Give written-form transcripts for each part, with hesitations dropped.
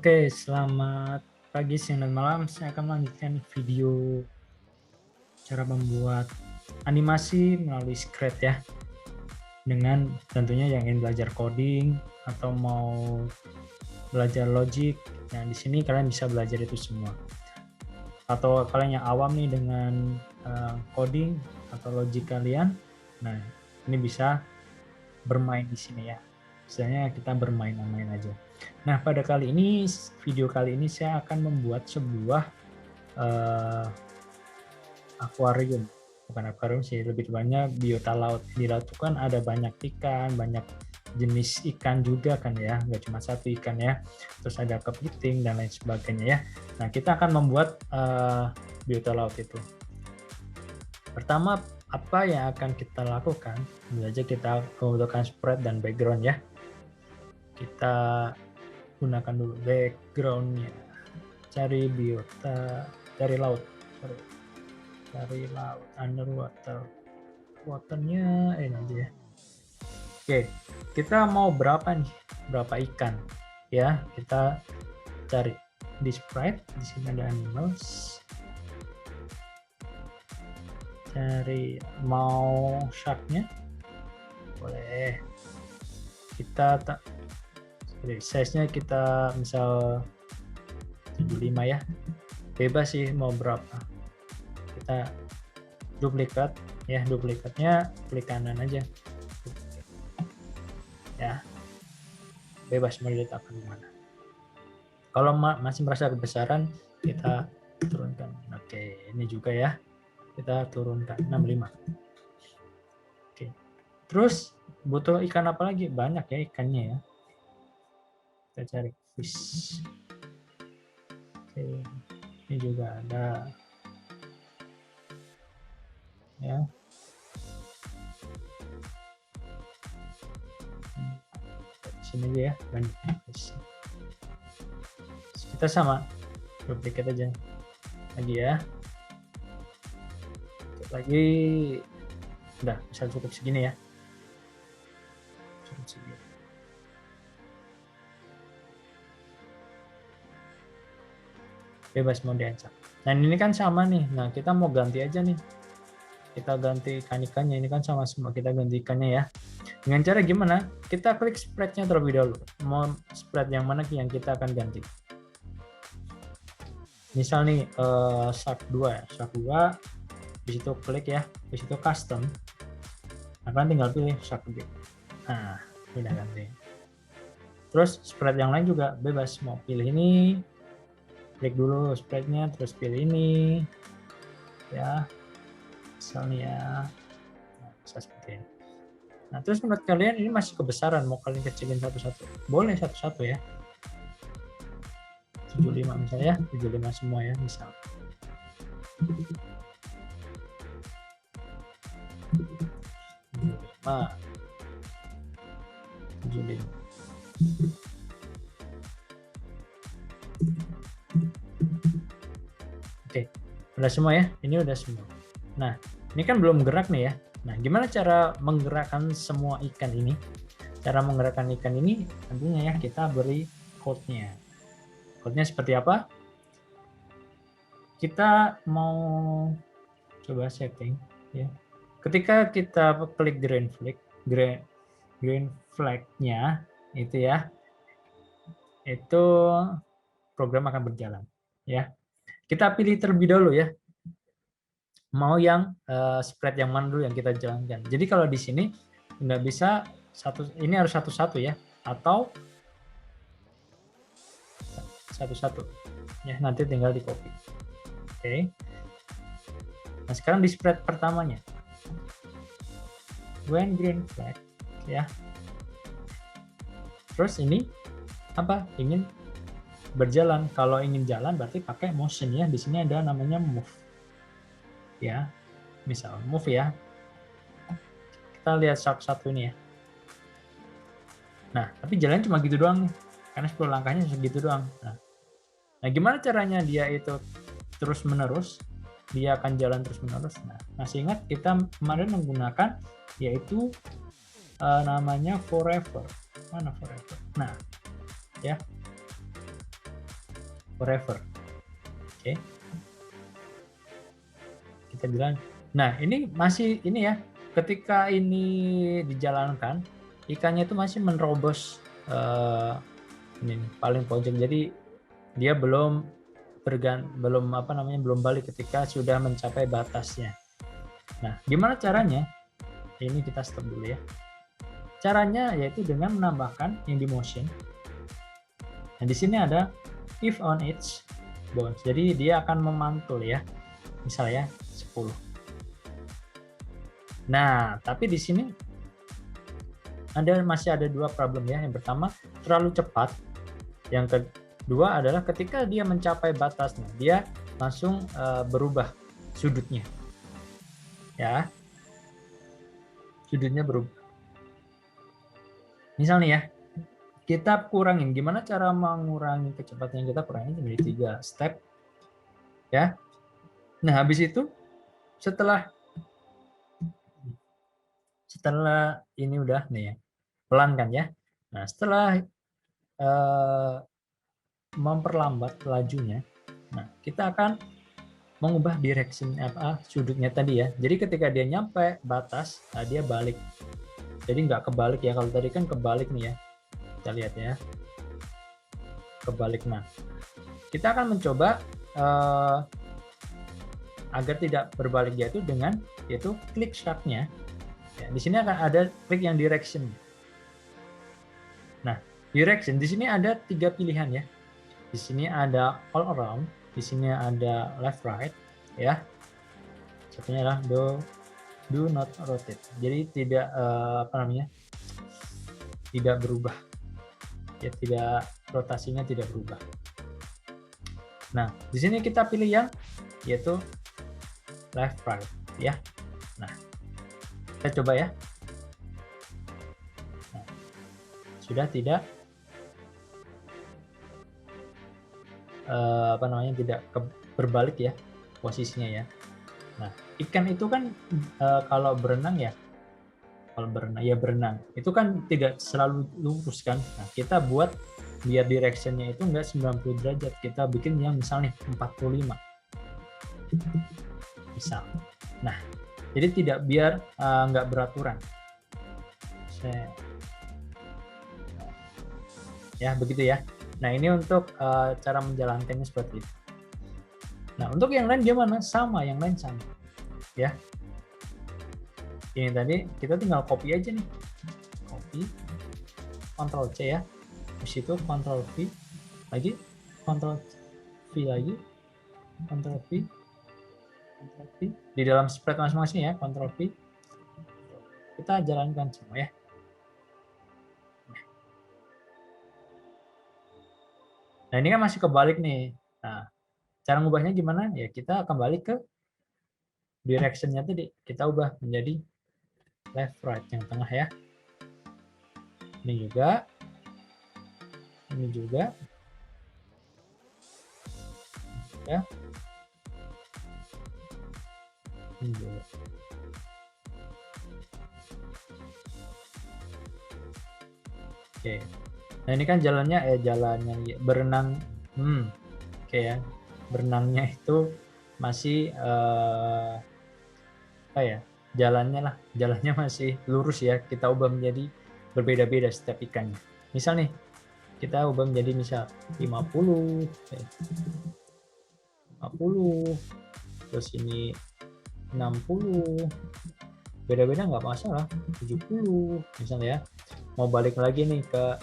Oke, selamat pagi, siang, dan malam. Saya akan melanjutkan video cara membuat animasi melalui Scratch ya. Dengan tentunya yang ingin belajar coding atau mau belajar logic. Nah, di sini kalian bisa belajar itu semua. Atau kalian yang awam nih dengan coding atau logic kalian, nah ini bisa bermain di sini ya. Misalnya kita bermain-main aja. Nah, pada kali ini, video kali ini saya akan membuat sebuah akuarium. Bukan akuarium sih, lebih tepatnya biota laut. Di laut itu kan ada banyak ikan, banyak jenis ikan juga kan ya, nggak cuma satu ikan ya. Terus ada kepiting dan lain sebagainya ya. Nah, kita akan membuat biota laut itu. Pertama, apa yang akan kita lakukan? Tentu saja kita membutuhkan spread dan background ya. Kita gunakan dulu backgroundnya, cari biota, cari laut, cari laut, underwater, waternya ini aja ya. Oke, kita mau berapa nih, berapa ikan ya, kita cari di sprite, di sini ada animals, cari mau sharknya boleh, kita tak size-nya kita misal 75 ya, bebas sih mau berapa, kita duplikat ya, duplikatnya klik kanan aja ya, bebas mau diletakkan mana. Kalau masih merasa kebesaran kita turunkan. Oke, ini juga ya, kita turunkan 65. Oke, terus butuh ikan apa lagi? Banyak ya ikannya ya, kita cari fish. Oke, ini juga ada ya, sini aja ya, banyak. Kita sama duplikat aja lagi ya, lagi udah bisa cukup segini ya, cukup segini. Bebas mau diacak. Nah, ini kan sama nih, nah kita mau ganti aja nih, kita ganti ikan-ikannya, ini kan sama semua, kita ganti ikannya ya. Dengan cara gimana? Kita klik spread-nya terlebih dahulu, mau spread yang mana yang kita akan ganti. Misal nih shark 2 ya, shark 2, di situ klik ya, di situ custom, nah kalian tinggal pilih shark B. Nah, udah ganti. Terus spread yang lain juga bebas, mau pilih ini, klik dulu spread-nya, terus pilih ini ya, misalnya ya, nah, bisa seperti ini. Nah, terus menurut kalian ini masih kebesaran, mau kalian kecilin satu-satu? Boleh satu-satu ya. 75 misalnya ya, 75 semua ya, misal. 75. Oke, udah semua ya, ini udah semua. Nah, ini kan belum gerak nih ya. Nah, gimana cara menggerakkan semua ikan ini? Cara menggerakkan ikan ini tentunya ya kita beri code-nya. Code-nya seperti apa? Kita mau coba setting ya. Ketika kita klik green flag-nya itu ya, itu program akan berjalan ya. Kita pilih terlebih dahulu ya, mau yang spread yang mana dulu yang kita jalankan. Jadi kalau di sini nggak bisa satu, ini harus satu-satu ya, atau satu-satu ya, nanti tinggal di copy. Oke. Nah, sekarang di spread pertamanya, when green flag ya. Terus ini apa? Ingin berjalan. Kalau ingin jalan berarti pakai motion ya. Di sini ada namanya move. Ya. Misal move ya. Kita lihat shark satu ini ya. Nah, tapi jalan cuma gitu doang nih. Karena 10 langkahnya segitu doang. Nah, gimana caranya dia itu terus menerus? Dia akan jalan terus menerus. Nah, masih ingat kita kemarin menggunakan yaitu namanya forever. Mana forever? Nah, ya. forever. Oke. Kita bilang, nah ini masih ini ya, ketika ini dijalankan, ikannya itu masih menerobos ini paling pojok. Jadi dia belum belum balik ketika sudah mencapai batasnya. Nah, gimana caranya? Ini kita stop dulu ya. Caranya yaitu dengan menambahkan in the motion. Nah, di sini ada if on each bounce. Jadi dia akan memantul ya. Misalnya 10. Nah, tapi di sini masih ada dua problem ya. Yang pertama, terlalu cepat. Yang kedua adalah ketika dia mencapai batasnya, dia langsung berubah sudutnya. Ya. Sudutnya berubah. Misal nih ya, kita kurangin. Gimana cara mengurangi kecepatan yang kita kurangin? Menjadi 3 step. Ya. Nah, habis itu setelah ini udah nih ya, pelan kan ya. Nah, setelah memperlambat lajunya, nah kita akan mengubah direction sudutnya tadi ya. Jadi ketika dia nyampe batas, nah dia balik. Jadi nggak kebalik ya. Kalau tadi kan kebalik nih ya. Kita lihat ya. Kebalik. Nah, kita akan mencoba agar tidak berbalik yaitu dengan klik sharp-nya. Ya, di sini akan ada klik yang direction. Nah, direction di sini ada 3 pilihan ya. Di sini ada all around, di sini ada left right ya. Satunya adalah do not rotate. Jadi tidak tidak berubah. Ya, tidak, rotasinya tidak berubah. Nah, di sini kita pilih yang yaitu left right ya. Nah, kita coba ya. Nah, sudah tidak tidak berbalik ya posisinya ya. Nah, ikan itu kan kalau berenang berenang itu kan tidak selalu lurus kan. Nah, kita buat biar directionnya itu enggak 90 derajat, kita bikin yang misalnya 45 misal. Nah, jadi tidak biar enggak beraturan. Ya begitu ya. Nah, ini untuk cara menjalankannya seperti itu. Nah, untuk yang lain gimana? Sama, yang lain sama. Ya. Ini tadi kita tinggal copy aja nih. Copy, Ctrl C ya. Di situ Ctrl V, lagi Ctrl V lagi, Ctrl V, Ctrl V. Di dalam spread masing-masing ya, Ctrl V. Kita jalankan semua ya. Nah, ini kan masih kebalik nih. Nah, cara ngubahnya gimana? Ya kita kembali ke direction-nya tadi. Kita ubah menjadi left right yang tengah ya. Ini juga. Ini juga. Ya. Ini juga. Oke. Nah, ini kan jalannya berenang. Oke ya. Berenangnya itu masih jalannya masih lurus ya. Kita ubah menjadi berbeda-beda setiap ikannya. Misal nih, kita ubah menjadi misal 50, terus ini 60, beda-beda nggak masalah, 70 misalnya ya. Mau balik lagi nih ke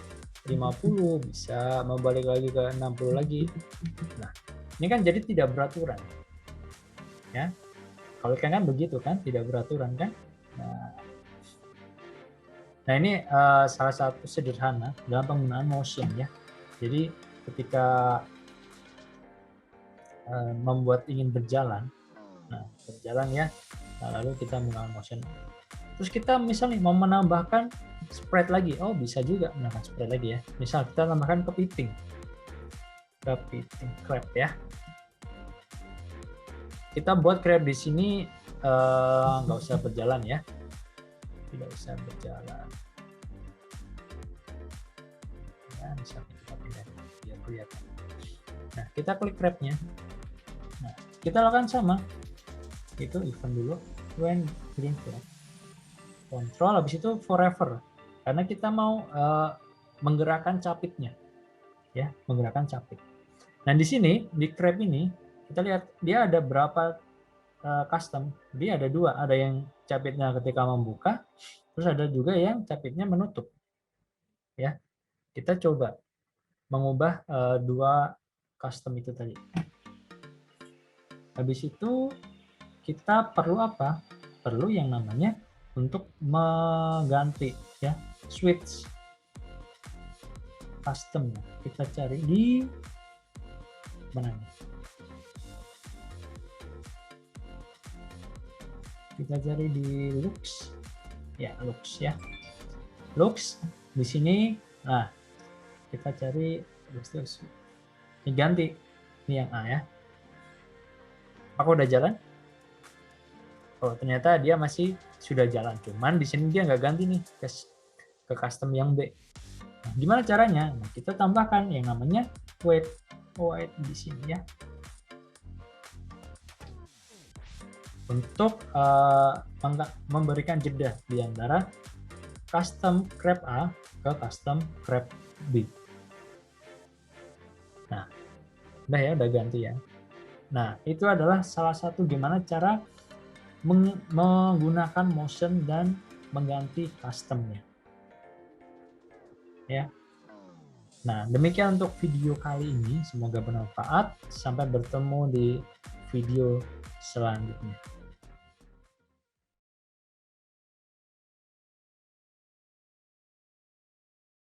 50 bisa, mau balik lagi ke 60 lagi. Nah, ini kan jadi tidak beraturan ya. Kalau ikan kan begitu kan, tidak beraturan kan. Nah ini salah satu sederhana dalam penggunaan motion ya. Jadi ketika membuat ingin berjalan, nah berjalan ya, nah, lalu kita menggunakan motion. Terus kita misalnya mau menambahkan spread lagi, oh bisa juga menambahkan spread lagi ya. Misal kita tambahkan kepiting crab ya. Kita buat crab di sini nggak usah berjalan ya, tidak usah berjalan. Ya, misalnya kita pindah biar kelihatan. Nah, kita klik wrap-nya. Nah, kita lakukan sama. Itu event dulu, when green flag. Control, habis itu forever. Karena kita mau menggerakkan capitnya. Ya, menggerakkan capit. Nah, di sini, di grab ini, kita lihat dia ada berapa custom. Dia ada dua. Ada yang capitnya ketika membuka, terus ada juga yang capitnya menutup. Ya, kita coba mengubah dua custom itu tadi. Habis itu kita perlu apa? Perlu yang namanya untuk mengganti ya switch custom. Kita cari di mana nih? Kita cari di Lux. Ya, Lux ya. Lux di sini. Nah, kita cari Lux. Ini ganti. Ini yang A ya. Aku udah jalan? Oh, ternyata dia masih sudah jalan. Cuman di sini dia nggak ganti nih ke custom yang B. Nah, gimana caranya? Nah, kita tambahkan yang namanya wait di sini ya. Untuk memberikan jeda di antara custom grab A ke custom grab B. Nah, udah ganti ya. Nah, itu adalah salah satu gimana cara menggunakan motion dan mengganti customnya. Ya. Nah, demikian untuk video kali ini. Semoga bermanfaat. Sampai bertemu di video selanjutnya.